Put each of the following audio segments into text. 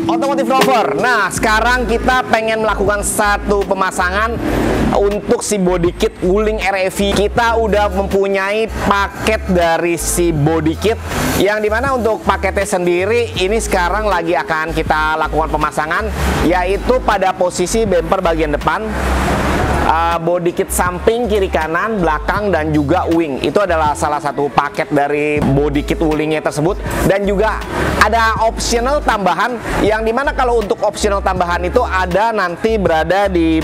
Otomotif Lover. Nah, sekarang kita pengen melakukan satu pemasangan untuk si body kit Wuling REV. Kita udah mempunyai paket dari si body kit, yang dimana untuk paketnya sendiri ini sekarang lagi akan kita lakukan pemasangan, yaitu pada posisi bumper bagian depan, body kit samping, kiri kanan, belakang, dan juga wing. Itu adalah salah satu paket dari body kit Wulingnya tersebut. Dan juga ada optional tambahan, yang dimana kalau untuk optional tambahan itu ada nanti berada di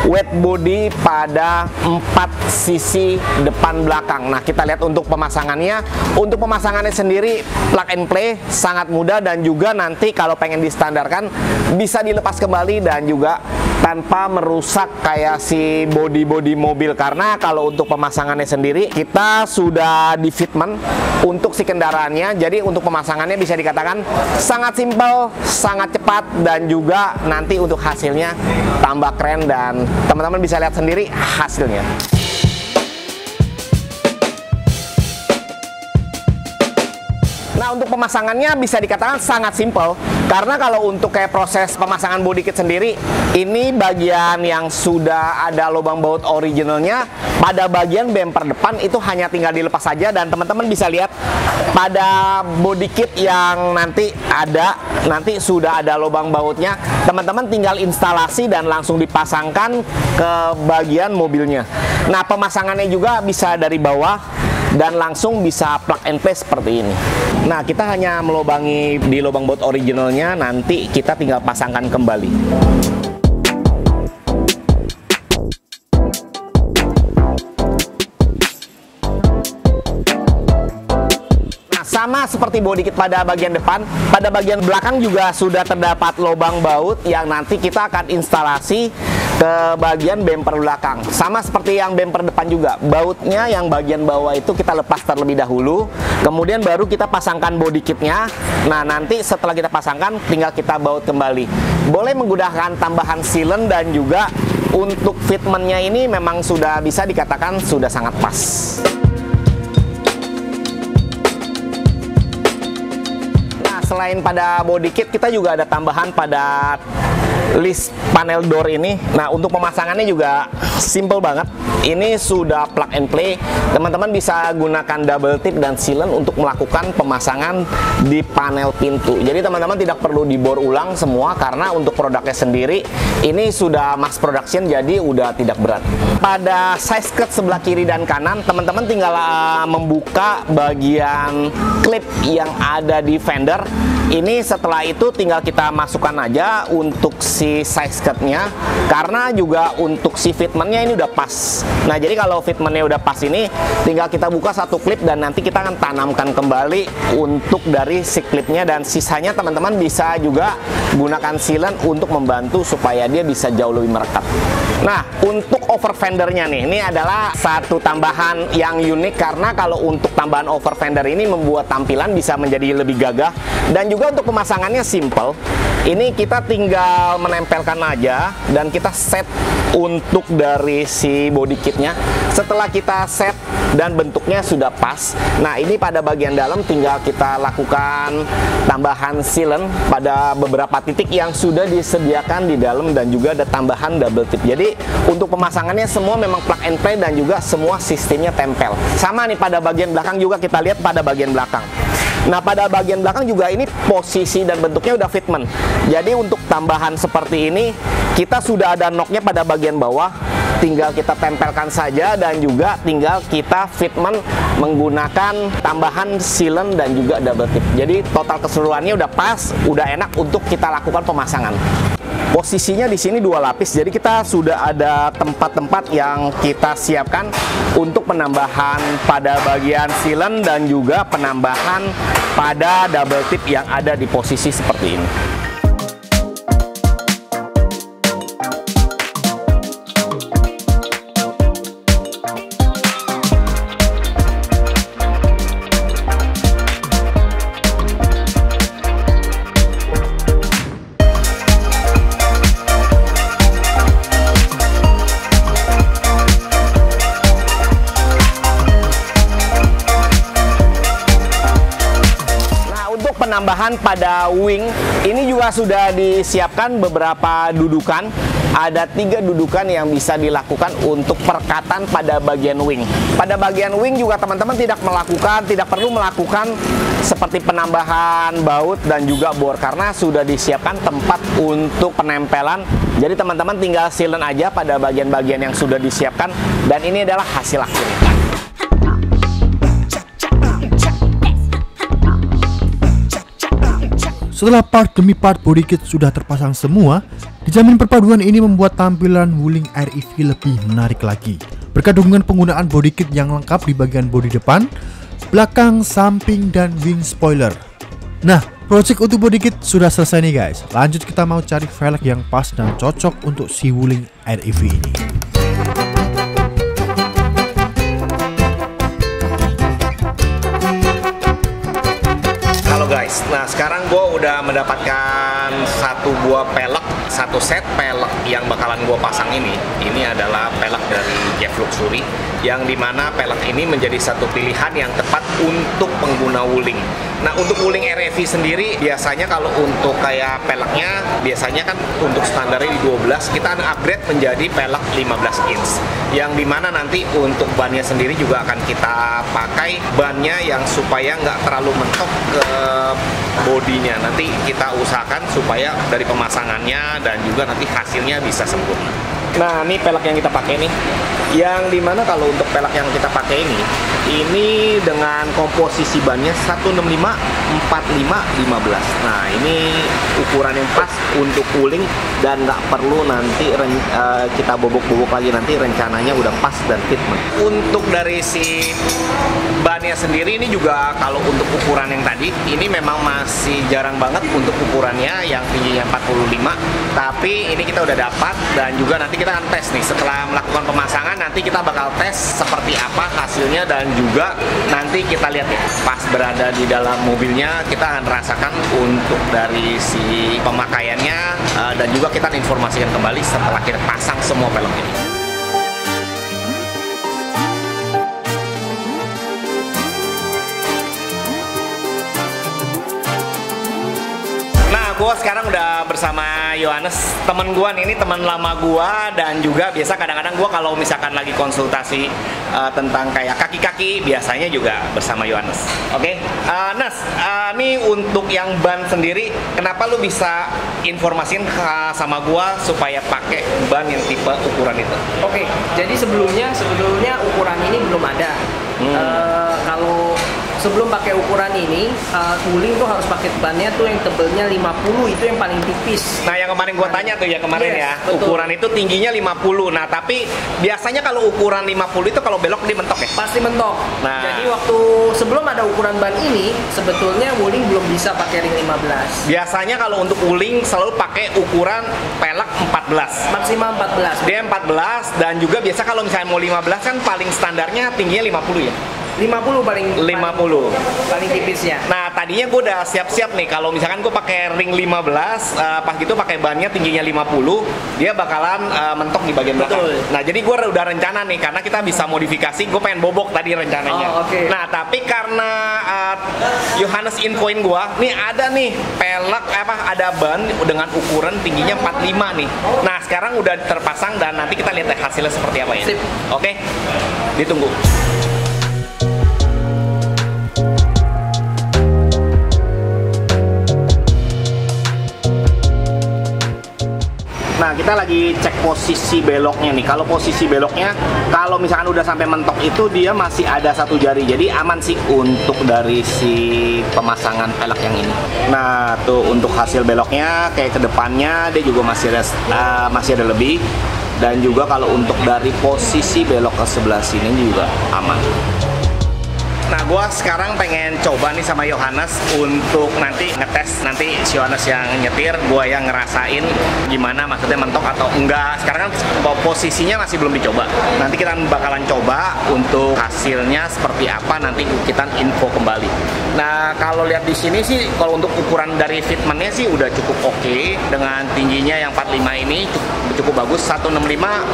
wet body pada 4 sisi depan belakang. Nah, kita lihat untuk pemasangannya. Untuk pemasangannya sendiri plug and play, sangat mudah, dan juga nanti kalau pengen distandarkan bisa dilepas kembali dan juga tanpa merusak kayak si body mobil. Karena kalau untuk pemasangannya sendiri kita sudah di fitment untuk si kendaraannya. Jadi untuk pemasangannya bisa dikatakan sangat simpel, sangat cepat, dan juga nanti untuk hasilnya tambah keren, dan teman-teman bisa lihat sendiri hasilnya. Nah, untuk pemasangannya bisa dikatakan sangat simpel, karena kalau untuk kayak proses pemasangan body kit sendiri, ini bagian yang sudah ada lubang baut originalnya. Pada bagian bumper depan itu hanya tinggal dilepas saja, dan teman-teman bisa lihat pada body kit yang nanti sudah ada lubang bautnya. Teman-teman tinggal instalasi dan langsung dipasangkan ke bagian mobilnya. Nah, pemasangannya juga bisa dari bawah dan langsung bisa plug and play seperti ini. Nah, kita hanya melubangi di lubang baut originalnya, nanti kita tinggal pasangkan kembali. Nah, sama seperti body kit pada bagian depan, pada bagian belakang juga sudah terdapat lubang baut yang nanti kita akan instalasi ke bagian bumper belakang. Sama seperti yang bumper depan juga, bautnya yang bagian bawah itu kita lepas terlebih dahulu, kemudian baru kita pasangkan body kitnya. Nah, nanti setelah kita pasangkan tinggal kita baut kembali. Boleh menggunakan tambahan sealant, dan juga untuk fitmentnya ini memang sudah bisa dikatakan sudah sangat pas. Nah, selain pada body kit, kita juga ada tambahan pada list panel door ini. Nah, untuk pemasangannya juga simple banget. Ini sudah plug and play. Teman-teman bisa gunakan double tip dan sealant untuk melakukan pemasangan di panel pintu. Jadi teman-teman tidak perlu dibor ulang semua, karena untuk produknya sendiri ini sudah mass production, jadi udah tidak berat. Pada side skirt sebelah kiri dan kanan, teman-teman tinggal membuka bagian klip yang ada di fender. Ini setelah itu tinggal kita masukkan aja untuk si side skirtnya, karena juga untuk si fitmentnya ini udah pas. Nah, jadi kalau fitmentnya udah pas ini tinggal kita buka satu klip, dan nanti kita akan tanamkan kembali untuk dari si klipnya, dan sisanya teman-teman bisa juga gunakan sealant untuk membantu supaya dia bisa jauh lebih merekat. Nah, untuk over fendernya nih, ini adalah satu tambahan yang unik, karena kalau untuk tambahan over fender ini membuat tampilan bisa menjadi lebih gagah, dan juga untuk pemasangannya simple. Ini kita tinggal menempelkan aja, dan kita set untuk dari si body kitnya. Setelah kita set dan bentuknya sudah pas, nah ini pada bagian dalam tinggal kita lakukan tambahan sealant pada beberapa titik yang sudah disediakan di dalam, dan juga ada tambahan double tip. Jadi untuk pemasangannya semua memang plug and play, dan juga semua sistemnya tempel. Sama nih pada bagian belakang juga, kita lihat pada bagian belakang. Nah, pada bagian belakang juga ini posisi dan bentuknya udah fitment. Jadi untuk tambahan seperti ini, kita sudah ada knocknya pada bagian bawah, tinggal kita tempelkan saja, dan juga tinggal kita fitment menggunakan tambahan sealant dan juga double tip. Jadi total keseluruhannya udah pas, udah enak untuk kita lakukan pemasangan. Posisinya di sini 2 lapis, jadi kita sudah ada tempat-tempat yang kita siapkan untuk penambahan pada bagian sealant dan juga penambahan pada double tip yang ada di posisi seperti ini. penambahan pada wing. Ini juga sudah disiapkan beberapa dudukan. Ada 3 dudukan yang bisa dilakukan untuk perekatan pada bagian wing. Pada bagian wing juga teman-teman tidak perlu melakukan seperti penambahan baut dan juga bor, karena sudah disiapkan tempat untuk penempelan. Jadi teman-teman tinggal silen aja pada bagian-bagian yang sudah disiapkan, dan ini adalah hasil akhirnya. Setelah part demi part body kit sudah terpasang semua, dijamin perpaduan ini membuat tampilan Wuling Air EV lebih menarik lagi. Berkat dukungan penggunaan body kit yang lengkap di bagian bodi depan, belakang, samping, dan wing spoiler. Nah, project untuk body kit sudah selesai nih guys. Lanjut kita mau cari velg yang pas dan cocok untuk si Wuling Air EV ini. Halo guys, nah sekarang gue udah mendapatkan satu buah pelek, satu set pelek yang bakalan gue pasang ini. Ini adalah pelek dari Jeff Luxury, yang dimana pelek ini menjadi satu pilihan yang tepat untuk pengguna Wuling. Nah, untuk Wuling REV sendiri biasanya kalau untuk kayak peleknya, biasanya kan untuk standarnya di 12, kita upgrade menjadi pelek 15 inch, yang dimana nanti untuk bannya sendiri juga akan kita pakai bannya yang supaya nggak terlalu mentok ke bodinya. Nanti kita usahakan supaya dari pemasangannya dan juga nanti hasilnya bisa sempurna. Nah, ini pelek yang kita pakai nih, yang dimana kalau untuk pelek yang kita pakai ini dengan komposisi bannya 165 45 15. Nah, ini ukuran yang pas untuk Wuling dan nggak perlu nanti kita bobok-bobok lagi, nanti rencananya udah pas dan fitment. Untuk dari si bannya sendiri ini juga kalau untuk ukuran yang tadi ini memang masih jarang banget untuk ukurannya yang tingginya 45, tapi ini kita udah dapat dan juga nanti kita akan tes nih setelah melakukan pemasangan. Nanti kita bakal tes seperti apa hasilnya dan juga nanti kita lihat ya pas berada di dalam mobilnya kita akan rasakan untuk dari si pemakaiannya dan juga kita informasikan kembali setelah kita pasang semua pelek ini. Gue sekarang udah bersama Yohanes, temen gue nih, ini teman lama gue, dan juga biasa kadang-kadang gue kalau misalkan lagi konsultasi tentang kayak kaki-kaki biasanya juga bersama Yohanes. Oke, Nas, ini untuk yang ban sendiri, kenapa lu bisa informasin sama gue supaya pakai ban yang tipe ukuran itu? Oke, jadi sebetulnya ukuran ini belum ada. Kalau sebelum pakai ukuran ini, Wuling tuh harus pakai bannya tuh yang tebelnya 50, itu yang paling tipis. Nah, yang kemarin gua tanya tuh ya kemarin, yes, ya, betul. Ukuran itu tingginya 50. Nah, tapi biasanya kalau ukuran 50 itu kalau belok dia mentok ya? Pasti mentok. Nah, jadi waktu sebelum ada ukuran ban ini, sebetulnya Wuling belum bisa pakai ring 15. Biasanya kalau untuk Wuling selalu pakai ukuran pelek 14. Maksimal 14. Dia 14, dan juga biasa kalau misalnya mau 15 kan paling standarnya tingginya 50 ya? 50 paling tipisnya. Nah, tadinya gue udah siap-siap nih kalau misalkan gue pakai ring 15, pas gitu pakai bannya tingginya 50, dia bakalan mentok di bagian belakang. Betul. Nah, jadi gue udah rencana nih karena kita bisa modifikasi, gue pengen bobok tadi rencananya. Okay. Nah, tapi karena Yohanes infoin gue, nih ada nih pelek ada ban dengan ukuran tingginya 45 nih. Nah, sekarang udah terpasang dan nanti kita lihat hasilnya seperti apa ya. Sip. Oke, ditunggu. Nah, kita lagi cek posisi beloknya nih. Kalau posisi beloknya, kalau misalkan udah sampai mentok itu dia masih ada satu jari. Jadi aman sih untuk dari si pemasangan pelek yang ini. Nah, tuh untuk hasil beloknya kayak ke depannya dia juga masih ada lebih. Dan juga kalau untuk dari posisi belok ke sebelah sini juga aman. Nah, gue sekarang pengen coba nih sama Yohanes untuk nanti ngetes, nanti si Yohanes yang nyetir, gue yang ngerasain gimana maksudnya mentok atau enggak. Sekarang kan posisinya masih belum dicoba. Nanti kita bakalan coba untuk hasilnya seperti apa, nanti kita info kembali. Nah, kalau lihat di sini sih, kalau untuk ukuran dari fitmentnya sih udah cukup oke. Dengan tingginya yang 45 ini cukup bagus. 165,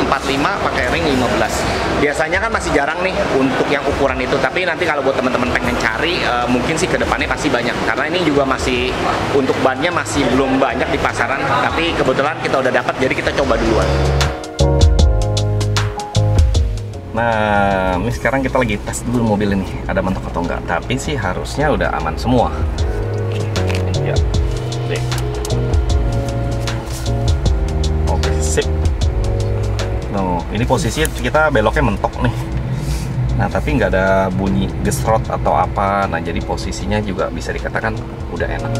45 pakai ring 15. Biasanya kan masih jarang nih untuk yang ukuran itu. Tapi nanti kalau buat teman-teman pengen cari, mungkin sih ke depannya pasti banyak. Karena ini juga masih untuk bannya masih belum banyak di pasaran. Tapi kebetulan kita udah dapat, jadi kita coba duluan. Nah, ini sekarang kita lagi tes dulu mobil ini, ada mentok atau enggak. Tapi sih harusnya udah aman semua. Ya, deh. Oke, sip. Nah, ini posisi kita beloknya mentok nih. Nah, tapi nggak ada bunyi gesrot atau apa. Nah, jadi posisinya juga bisa dikatakan udah enak.